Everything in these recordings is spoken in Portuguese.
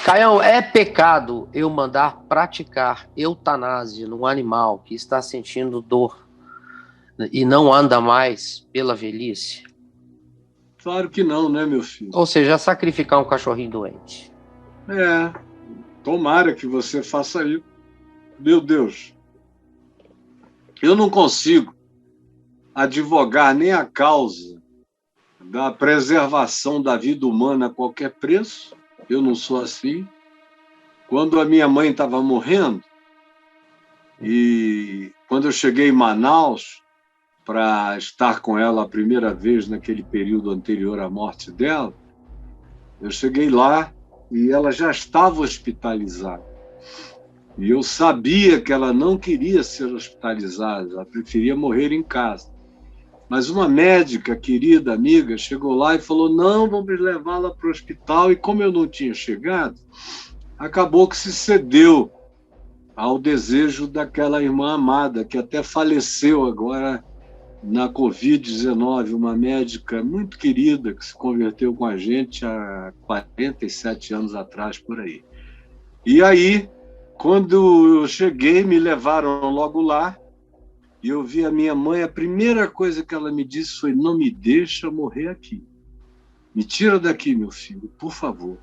Caião, é pecado eu mandar praticar eutanásia num animal que está sentindo dor e não anda mais pela velhice? Claro que não, né, meu filho? Ou seja, sacrificar um cachorrinho doente. Tomara que você faça isso. Meu Deus, eu não consigo advogar nem a causa da preservação da vida humana a qualquer preço. Eu não sou assim. Quando a minha mãe estava morrendo, e quando eu cheguei em Manaus para estar com ela a primeira vez naquele período anterior à morte dela, eu cheguei lá e ela já estava hospitalizada. E eu sabia que ela não queria ser hospitalizada, ela preferia morrer em casa. Mas uma médica, querida amiga, chegou lá e falou: não, vamos levá-la para o hospital. E como eu não tinha chegado, acabou que se cedeu ao desejo daquela irmã amada, que até faleceu agora na Covid-19, uma médica muito querida que se converteu com a gente há 47 anos atrás, por aí. E aí, quando eu cheguei, me levaram logo lá, e eu vi a minha mãe, a primeira coisa que ela me disse foi: não me deixa morrer aqui. Me tira daqui, meu filho, por favor.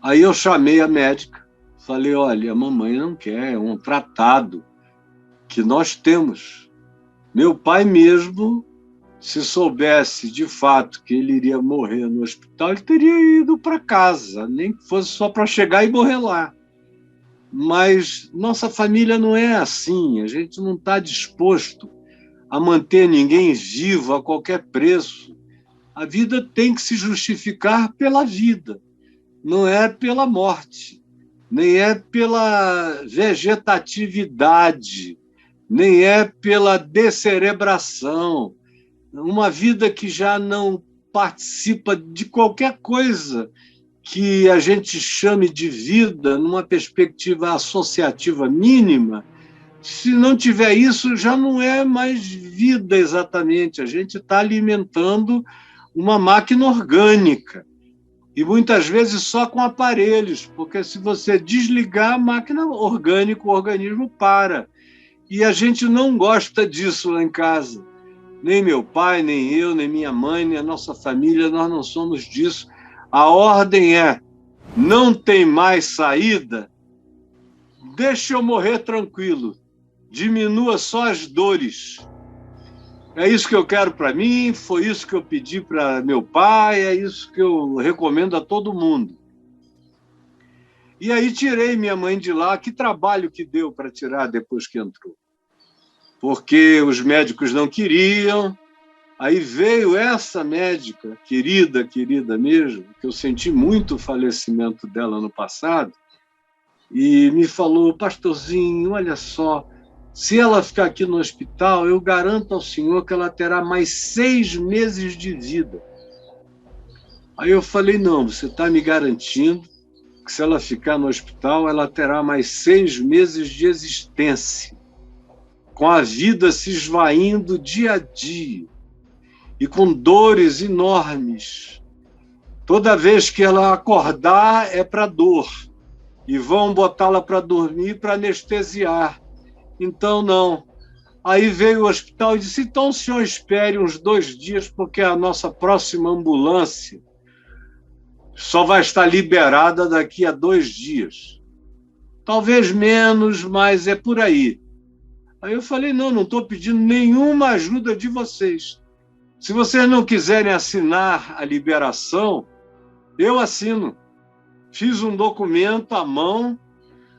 Aí eu chamei a médica, falei: olha, a mamãe não quer, é um tratado que nós temos. Meu pai mesmo, se soubesse de fato que ele iria morrer no hospital, ele teria ido para casa, nem que fosse só para chegar e morrer lá. Mas nossa família não é assim, a gente não está disposto a manter ninguém vivo a qualquer preço. A vida tem que se justificar pela vida, não é pela morte, nem é pela vegetatividade, nem é pela descerebração. Uma vida que já não participa de qualquer coisa que a gente chame de vida numa perspectiva associativa mínima, se não tiver isso, já não é mais vida exatamente. A gente está alimentando uma máquina orgânica. E muitas vezes só com aparelhos, porque se você desligar a máquina orgânica, o organismo para. E a gente não gosta disso lá em casa. Nem meu pai, nem eu, nem minha mãe, nem a nossa família, nós não somos disso. A ordem é: não tem mais saída, deixa eu morrer tranquilo, diminua só as dores. É isso que eu quero para mim, foi isso que eu pedi para meu pai, é isso que eu recomendo a todo mundo. E aí tirei minha mãe de lá. Que trabalho que deu para tirar depois que entrou? Porque os médicos não queriam. Aí veio essa médica, querida mesmo, que eu senti muito o falecimento dela no passado, e me falou: pastorzinho, olha só, se ela ficar aqui no hospital, eu garanto ao senhor que ela terá mais 6 meses de vida. Aí eu falei: não, você está me garantindo que se ela ficar no hospital, ela terá mais 6 meses de existência, com a vida se esvaindo dia a dia, e com dores enormes. Toda vez que ela acordar é para dor, e vão botá-la para dormir para anestesiar. Então, não. Aí veio o hospital e disse: então o senhor espere uns 2 dias, porque a nossa próxima ambulância só vai estar liberada daqui a 2 dias. Talvez menos, mas é por aí. Aí eu falei: não estou pedindo nenhuma ajuda de vocês. Se vocês não quiserem assinar a liberação, eu assino. Fiz um documento à mão,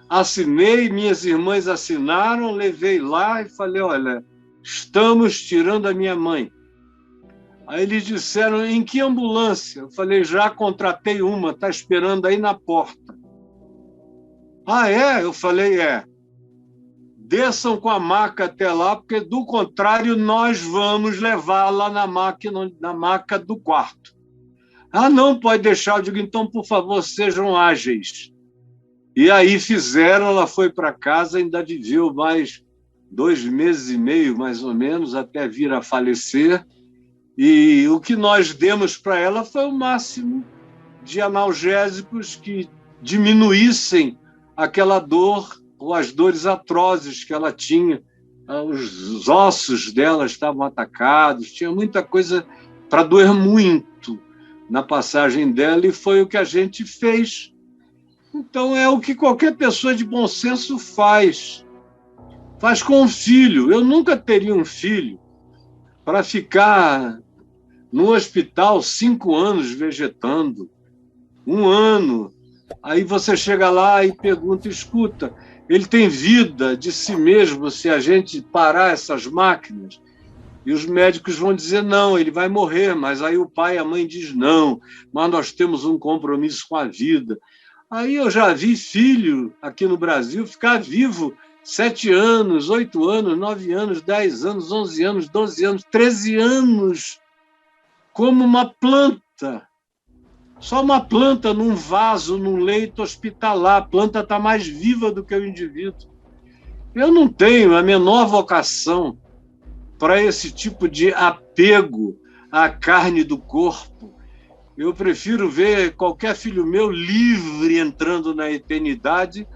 assinei, minhas irmãs assinaram, levei lá e falei: olha, estamos tirando a minha mãe. Aí eles disseram: em que ambulância? Eu falei: já contratei uma, está esperando aí na porta. Ah, é? Eu falei: é. Desçam com a maca até lá, porque, do contrário, nós vamos levá-la na maca do quarto. Ah, não, pode deixar. Eu digo: então, por favor, sejam ágeis. E aí fizeram, ela foi para casa, ainda viveu mais 2 meses e meio, mais ou menos, até vir a falecer. E o que nós demos para ela foi o máximo de analgésicos que diminuíssem aquela dor ou as dores atrozes que ela tinha. Os ossos dela estavam atacados, tinha muita coisa para doer muito na passagem dela, e foi o que a gente fez. Então, é o que qualquer pessoa de bom senso faz. Faz com um filho. Eu nunca teria um filho para ficar no hospital 5 anos vegetando, 1 ano. Aí você chega lá e pergunta, escuta, ele tem vida de si mesmo se a gente parar essas máquinas? E os médicos vão dizer, não, ele vai morrer, mas aí o pai e a mãe diz, não, mas nós temos um compromisso com a vida. Aí eu já vi filho aqui no Brasil ficar vivo 7 anos, 8 anos, 9 anos, 10 anos, 11 anos, 12 anos, 13 anos, como uma planta. Só uma planta num vaso, num leito hospitalar. A planta está mais viva do que o indivíduo. Eu não tenho a menor vocação para esse tipo de apego à carne do corpo. Eu prefiro ver qualquer filho meu livre entrando na eternidade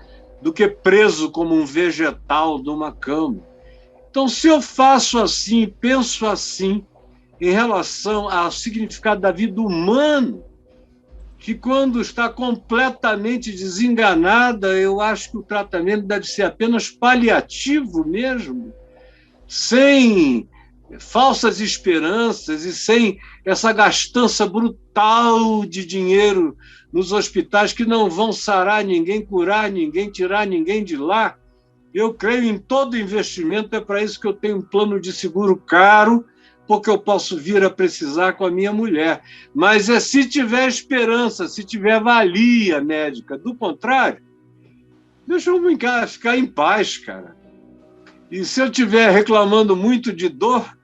do que preso como um vegetal numa cama. Então, se eu faço assim, penso assim, em relação ao significado da vida humana, que quando está completamente desenganada, eu acho que o tratamento deve ser apenas paliativo mesmo, sem falsas esperanças e sem essa gastança brutal de dinheiro nos hospitais que não vão sarar ninguém, curar ninguém, tirar ninguém de lá. Eu creio em todo investimento, é para isso que eu tenho um plano de seguro caro, porque eu posso vir a precisar com a minha mulher. Mas é se tiver esperança, se tiver valia médica. Do contrário, deixa eu ficar em paz, cara. E se eu estiver reclamando muito de dor,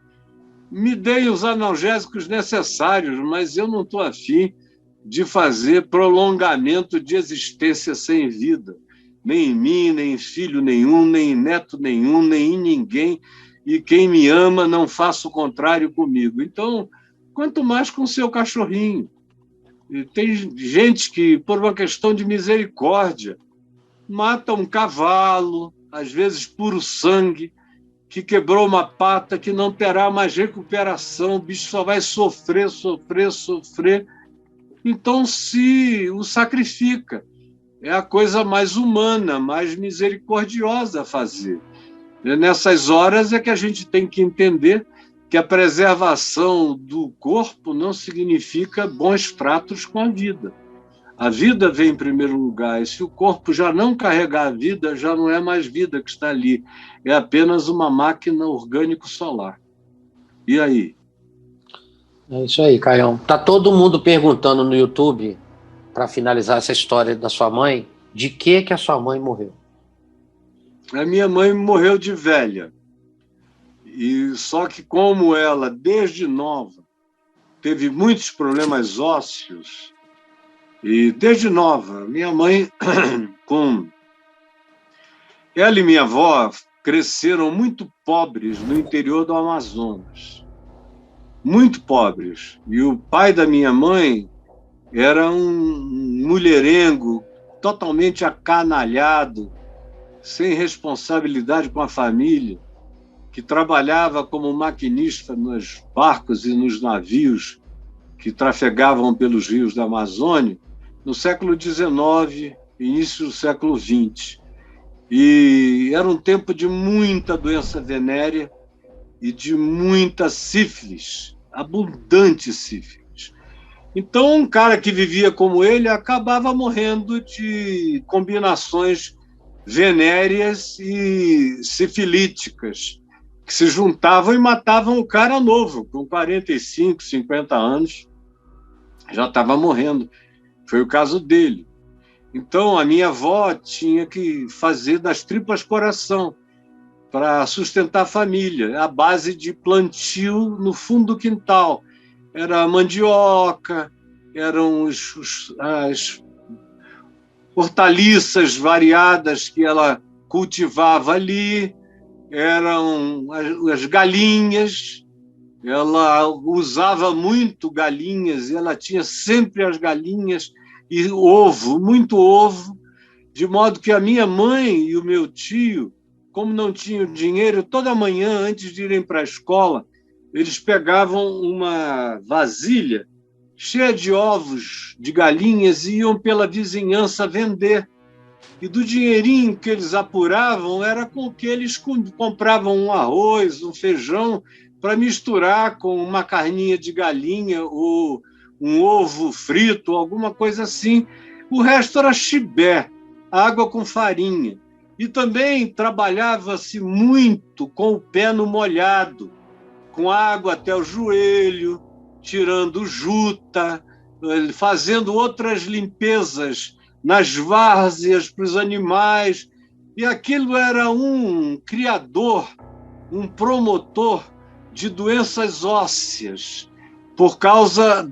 me deem os analgésicos necessários, mas eu não estou afim de fazer prolongamento de existência sem vida. Nem em mim, nem em filho nenhum, nem em neto nenhum, nem em ninguém. E quem me ama não faça o contrário comigo. Então, quanto mais com o seu cachorrinho. E tem gente que, por uma questão de misericórdia, mata um cavalo, às vezes puro sangue, que quebrou uma pata, que não terá mais recuperação, o bicho só vai sofrer, sofrer, sofrer. Então, se o sacrifica. É a coisa mais humana, mais misericordiosa a fazer. Nessas horas é que a gente tem que entender que a preservação do corpo não significa bons tratos com a vida. A vida vem em primeiro lugar, e se o corpo já não carregar a vida, já não é mais vida que está ali, é apenas uma máquina orgânico-solar. E aí? É isso aí, Caião. Tá todo mundo perguntando no YouTube, para finalizar essa história da sua mãe, de que a sua mãe morreu? A minha mãe morreu de velha. E só que como ela, desde nova, teve muitos problemas ósseos, e desde nova, minha mãe, ela e minha avó cresceram muito pobres no interior do Amazonas. Muito pobres. E o pai da minha mãe era um mulherengo totalmente acanalhado, sem responsabilidade com a família, que trabalhava como maquinista nos barcos e nos navios que trafegavam pelos rios da Amazônia no século XIX, início do século XX. E era um tempo de muita doença venérea e de muita sífilis, abundante sífilis. Então, um cara que vivia como ele acabava morrendo de combinações venéreas e sifilíticas, que se juntavam e matavam o cara novo, com 45, 50 anos, já estava morrendo. Foi o caso dele. Então, a minha avó tinha que fazer das tripas coração para sustentar a família, à base de plantio no fundo do quintal. Era mandioca, eram as hortaliças variadas que ela cultivava ali, eram as galinhas, ela usava muito galinhas, e ela tinha sempre as galinhas e ovo, muito ovo, de modo que a minha mãe e o meu tio, como não tinham dinheiro, toda manhã, antes de irem para a escola, eles pegavam uma vasilha cheia de ovos de galinhas e iam pela vizinhança vender. E do dinheirinho que eles apuravam era com que eles compravam um arroz, um feijão, para misturar com uma carninha de galinha ou um ovo frito, alguma coisa assim. O resto era chibé, água com farinha. E também trabalhava-se muito com o pé no molhado, com água até o joelho, tirando juta, fazendo outras limpezas nas várzeas para os animais. E aquilo era um criador, um promotor de doenças ósseas, por causa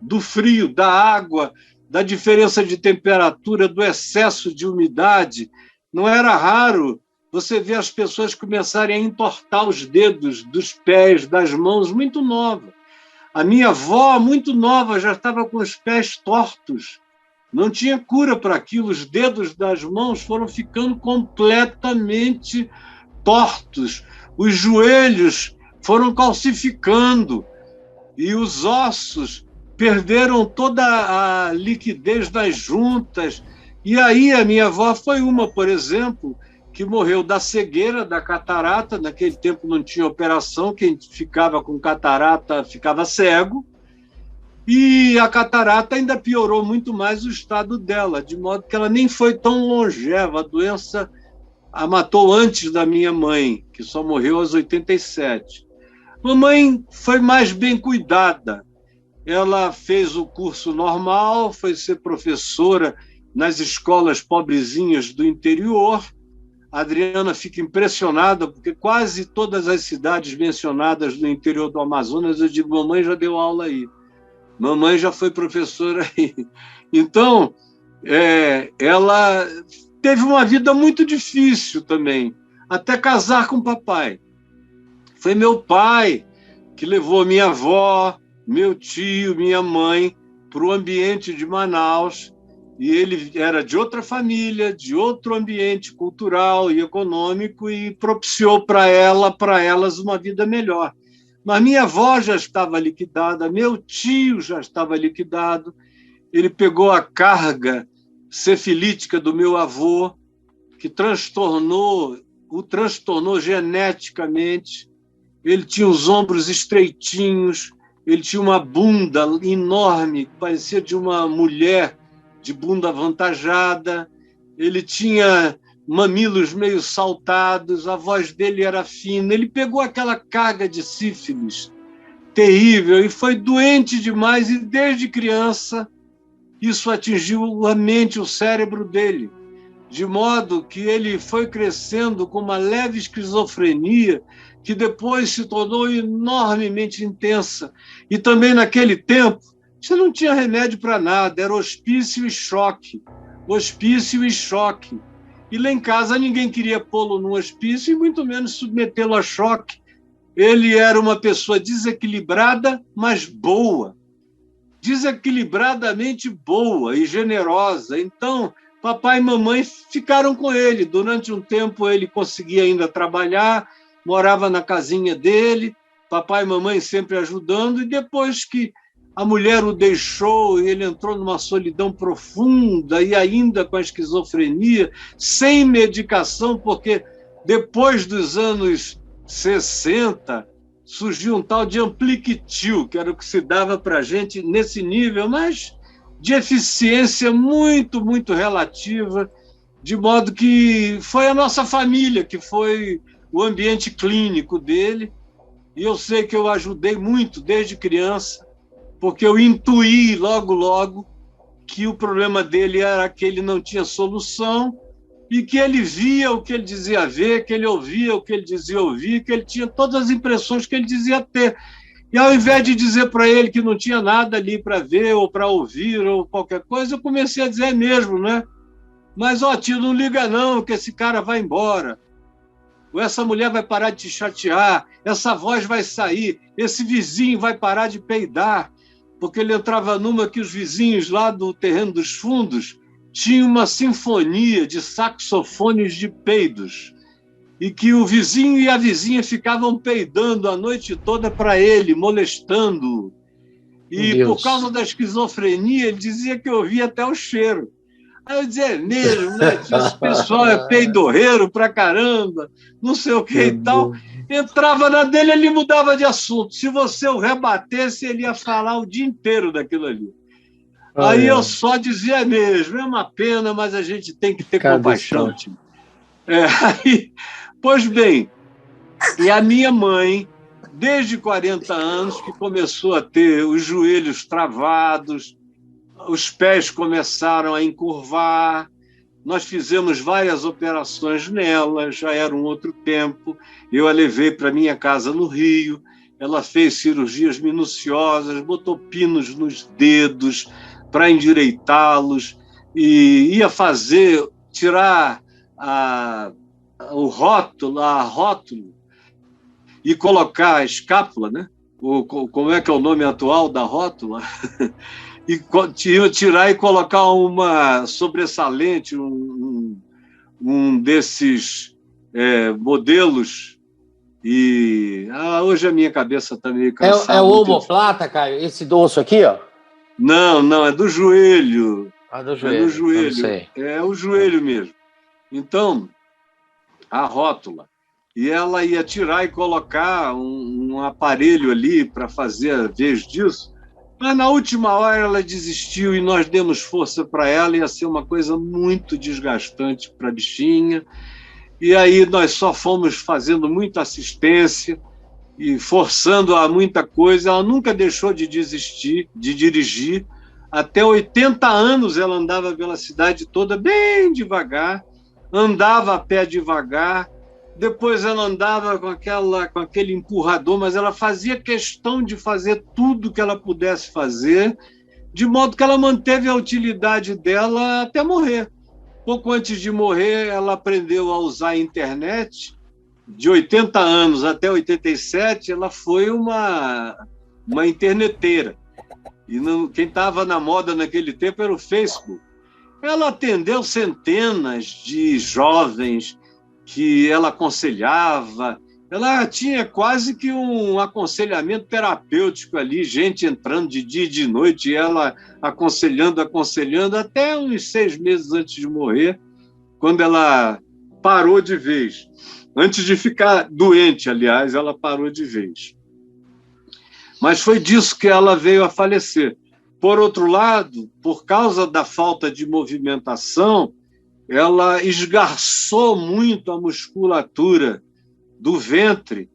do frio, da água, da diferença de temperatura, do excesso de umidade. Não era raro você ver as pessoas começarem a entortar os dedos dos pés, das mãos, muito nova. A minha avó, muito nova, já estava com os pés tortos. Não tinha cura para aquilo. Os dedos das mãos foram ficando completamente tortos. Os joelhos foram calcificando e os ossos perderam toda a liquidez das juntas. E aí a minha avó foi uma, por exemplo, que morreu da cegueira, da catarata. Naquele tempo não tinha operação, quem ficava com catarata ficava cego. E a catarata ainda piorou muito mais o estado dela, de modo que ela nem foi tão longeva. A doença a matou antes da minha mãe, que só morreu aos 87. Mamãe foi mais bem cuidada. Ela fez o curso normal, foi ser professora nas escolas pobrezinhas do interior. A Adriana fica impressionada, porque quase todas as cidades mencionadas no interior do Amazonas, eu digo, mamãe já deu aula aí. Mamãe já foi professora aí. Então, ela teve uma vida muito difícil também, até casar com o papai. Foi meu pai que levou minha avó, meu tio, minha mãe para o ambiente de Manaus, e ele era de outra família, de outro ambiente cultural e econômico, e propiciou para elas uma vida melhor. Mas minha avó já estava liquidada, meu tio já estava liquidado, ele pegou a carga cefilítica do meu avô, que o transtornou geneticamente. Ele tinha os ombros estreitinhos, ele tinha uma bunda enorme, parecia de uma mulher de bunda avantajada, ele tinha mamilos meio saltados, a voz dele era fina. Ele pegou aquela carga de sífilis terrível e foi doente demais, e desde criança isso atingiu a mente, o cérebro dele, de modo que ele foi crescendo com uma leve esquizofrenia que depois se tornou enormemente intensa. E também naquele tempo, você não tinha remédio para nada, era hospício e choque, hospício e choque. E lá em casa ninguém queria pô-lo no hospício e muito menos submetê-lo a choque. Ele era uma pessoa desequilibrada, mas boa, desequilibradamente boa e generosa. Então, papai e mamãe ficaram com ele. Durante um tempo ele conseguia ainda trabalhar, morava na casinha dele, papai e mamãe sempre ajudando, e depois que a mulher o deixou e ele entrou numa solidão profunda, e ainda com a esquizofrenia, sem medicação, porque depois dos anos 60 surgiu um tal de Ampliquitil, que era o que se dava para a gente nesse nível, mas de eficiência muito, muito relativa, de modo que foi a nossa família que foi o ambiente clínico dele, e eu sei que eu ajudei muito desde criança, porque eu intuí logo que o problema dele era que ele não tinha solução e que ele via o que ele dizia ver, que ele ouvia o que ele dizia ouvir, que ele tinha todas as impressões que ele dizia ter. E ao invés de dizer para ele que não tinha nada ali para ver ou para ouvir ou qualquer coisa, eu comecei a dizer mesmo, né? Mas, ó, tio, não liga não, que esse cara vai embora. Ou essa mulher vai parar de te chatear, essa voz vai sair, esse vizinho vai parar de peidar. porque ele entrava numa que os vizinhos lá do terreno dos fundos tinham uma sinfonia de saxofones de peidos, e que o vizinho e a vizinha ficavam peidando a noite toda para ele, molestando-o. E por causa da esquizofrenia, ele dizia que ouvia até o cheiro. Aí eu dizia, é mesmo, né? Esse pessoal é peidorreiro pra caramba, não sei o que e tal. Entrava na dele, ele mudava de assunto. Se você o rebatesse, ele ia falar o dia inteiro daquilo ali. Aí eu só dizia, é mesmo, é uma pena, mas a gente tem que ter compaixão. Aí, pois bem, e a minha mãe, desde 40 anos, que começou a ter os joelhos travados, os pés começaram a encurvar, nós fizemos várias operações nela, já era um outro tempo, eu a levei para minha casa no Rio, ela fez cirurgias minuciosas, botou pinos nos dedos para endireitá-los, e ia tirar o rótulo, e colocar a escápula, né? Como é que é o nome atual da rótula? E tirar e colocar uma sobressalente, um desses modelos. E hoje a minha cabeça está meio cansada. É o omoplata, Caio? Esse osso aqui, ó? Não, é do joelho. Do joelho. É do joelho. É o joelho mesmo. Então, a rótula. E ela ia tirar e colocar um aparelho ali para fazer a vez disso. Mas na última hora ela desistiu e nós demos força para ela, ia ser uma coisa muito desgastante para a bichinha. E aí nós só fomos fazendo muita assistência e forçando a muita coisa. Ela nunca deixou de desistir, de dirigir. Até 80 anos ela andava pela cidade toda bem devagar, andava a pé devagar. Depois ela andava com aquele empurrador, mas ela fazia questão de fazer tudo que ela pudesse fazer, de modo que ela manteve a utilidade dela até morrer. Pouco antes de morrer, ela aprendeu a usar a internet. De 80 anos até 87, ela foi uma interneteira. E quem estava na moda naquele tempo era o Facebook. Ela atendeu centenas de jovens que ela aconselhava, ela tinha quase que um aconselhamento terapêutico ali, gente entrando de dia e de noite, e ela aconselhando, até uns 6 meses antes de morrer, quando ela parou de vez. Antes de ficar doente, aliás, ela parou de vez. Mas foi disso que ela veio a falecer. Por outro lado, por causa da falta de movimentação, ela esgarçou muito a musculatura do ventre,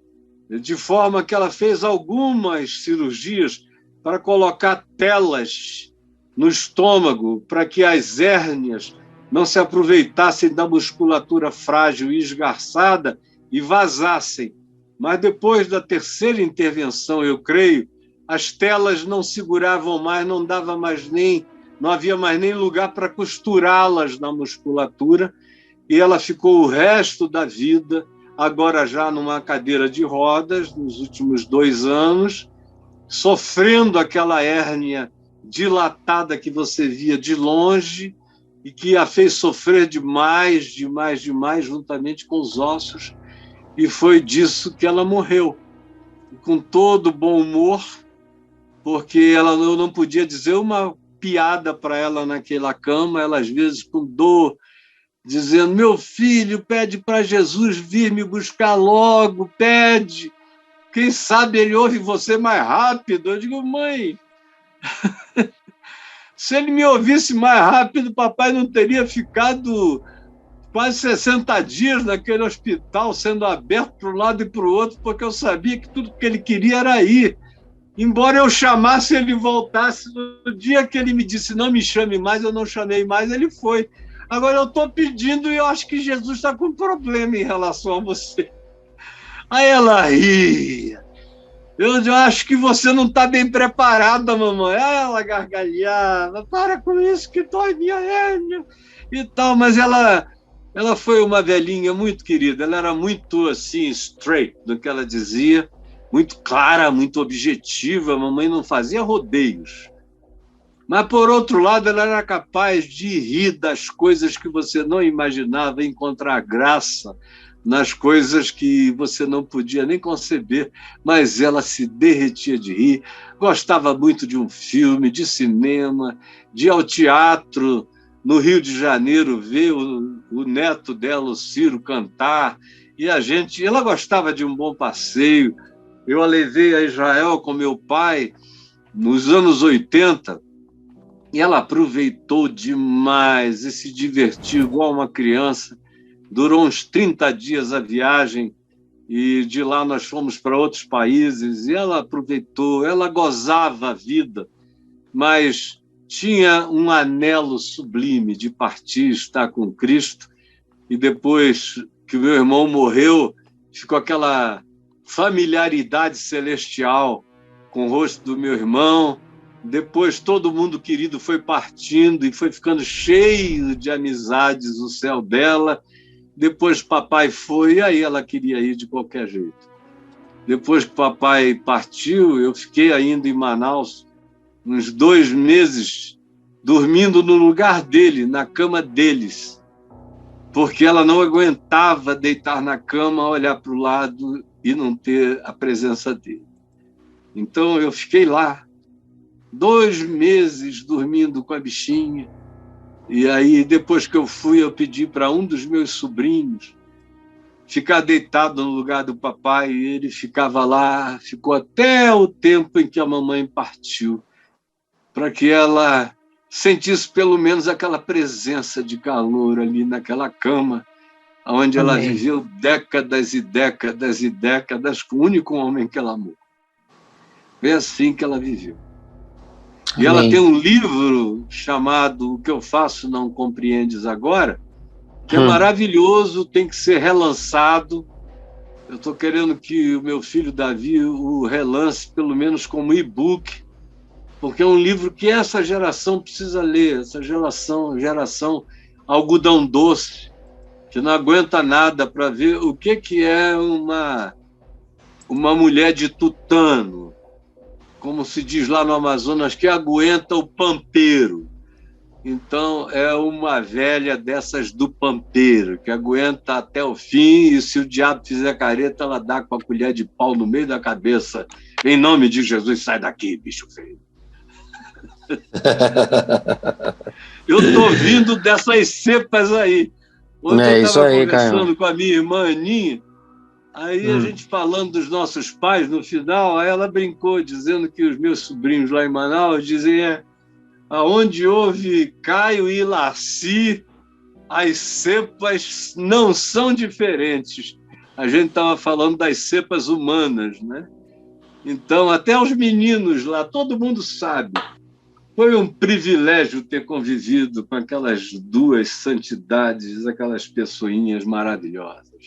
de forma que ela fez algumas cirurgias para colocar telas no estômago, para que as hérnias não se aproveitassem da musculatura frágil e esgarçada e vazassem. Mas depois da terceira intervenção, eu creio, as telas não seguravam mais, não havia mais nem lugar para costurá-las na musculatura, e ela ficou o resto da vida, agora já numa cadeira de rodas, nos últimos 2 anos, sofrendo aquela hérnia dilatada que você via de longe e que a fez sofrer demais, juntamente com os ossos, e foi disso que ela morreu, com todo bom humor, porque eu não podia dizer uma piada para ela naquela cama, ela às vezes com dor, dizendo, meu filho, pede para Jesus vir me buscar logo, pede, quem sabe ele ouve você mais rápido. Eu digo, mãe, se ele me ouvisse mais rápido, papai não teria ficado quase 60 dias naquele hospital, sendo aberto para um lado e para o outro, porque eu sabia que tudo que ele queria era ir. Embora eu chamasse, ele voltasse. No dia que ele me disse, não me chame mais, eu não chamei mais, ele foi. Agora eu estou pedindo e eu acho que Jesus está com problema em relação a você. Aí ela ria. Eu acho que você não está bem preparada, mamãe. Aí ela gargalhava. Para com isso que dói minha hérnia e tal. Mas ela foi uma velhinha muito querida. Ela era muito assim, straight no que ela dizia. muito clara, muito objetiva. A mamãe não fazia rodeios. Mas, por outro lado, ela era capaz de rir das coisas que você não imaginava, encontrar graça nas coisas que você não podia nem conceber, mas ela se derretia de rir. Gostava muito de um filme, de cinema, de ir ao teatro no Rio de Janeiro, ver o neto dela, o Ciro, cantar. E ela gostava de um bom passeio. Eu a levei a Israel com meu pai nos anos 80, e ela aproveitou demais e se divertiu igual uma criança. Durou uns 30 dias a viagem, e de lá nós fomos para outros países, e ela aproveitou, ela gozava a vida, mas tinha um anelo sublime de partir, estar com Cristo, e depois que o meu irmão morreu, ficou aquela familiaridade celestial com o rosto do meu irmão. Depois todo mundo querido foi partindo e foi ficando cheio de amizades o céu dela. Depois papai foi, e aí ela queria ir de qualquer jeito. Depois que papai partiu, eu fiquei ainda em Manaus uns 2 meses dormindo no lugar dele, na cama deles, porque ela não aguentava deitar na cama, olhar para o lado e não ter a presença dele. Então eu fiquei lá 2 meses dormindo com a bichinha. E aí, depois que eu fui, eu pedi para um dos meus sobrinhos ficar deitado no lugar do papai, e ele ficava lá, ficou até o tempo em que a mamãe partiu, para que ela sentisse pelo menos aquela presença de calor ali naquela cama, onde ela viveu décadas e décadas e décadas com o único homem que ela amou. Foi assim que ela viveu. E ela tem um livro chamado O que eu faço não compreendes agora, que é maravilhoso, tem que ser relançado. Eu estou querendo que o meu filho Davi o relance, pelo menos como e-book, porque é um livro que essa geração precisa ler, essa geração algodão doce, que não aguenta nada, para ver o que é uma mulher de tutano, como se diz lá no Amazonas, que aguenta o pampeiro. Então, é uma velha dessas do pampeiro, que aguenta até o fim, e se o diabo fizer careta, ela dá com a colher de pau no meio da cabeça. Em nome de Jesus, sai daqui, bicho feio. Eu estou vindo dessas cepas aí. Ontem eu estava conversando com a minha irmã Aninha, aí a gente falando dos nossos pais, no final, aí ela brincou, dizendo que os meus sobrinhos lá em Manaus dizem aonde houve Caio e Laci, as cepas não são diferentes. A gente estava falando das cepas humanas, né? Então, até os meninos lá, todo mundo sabe. Foi um privilégio ter convivido com aquelas 2 santidades, aquelas pessoinhas maravilhosas.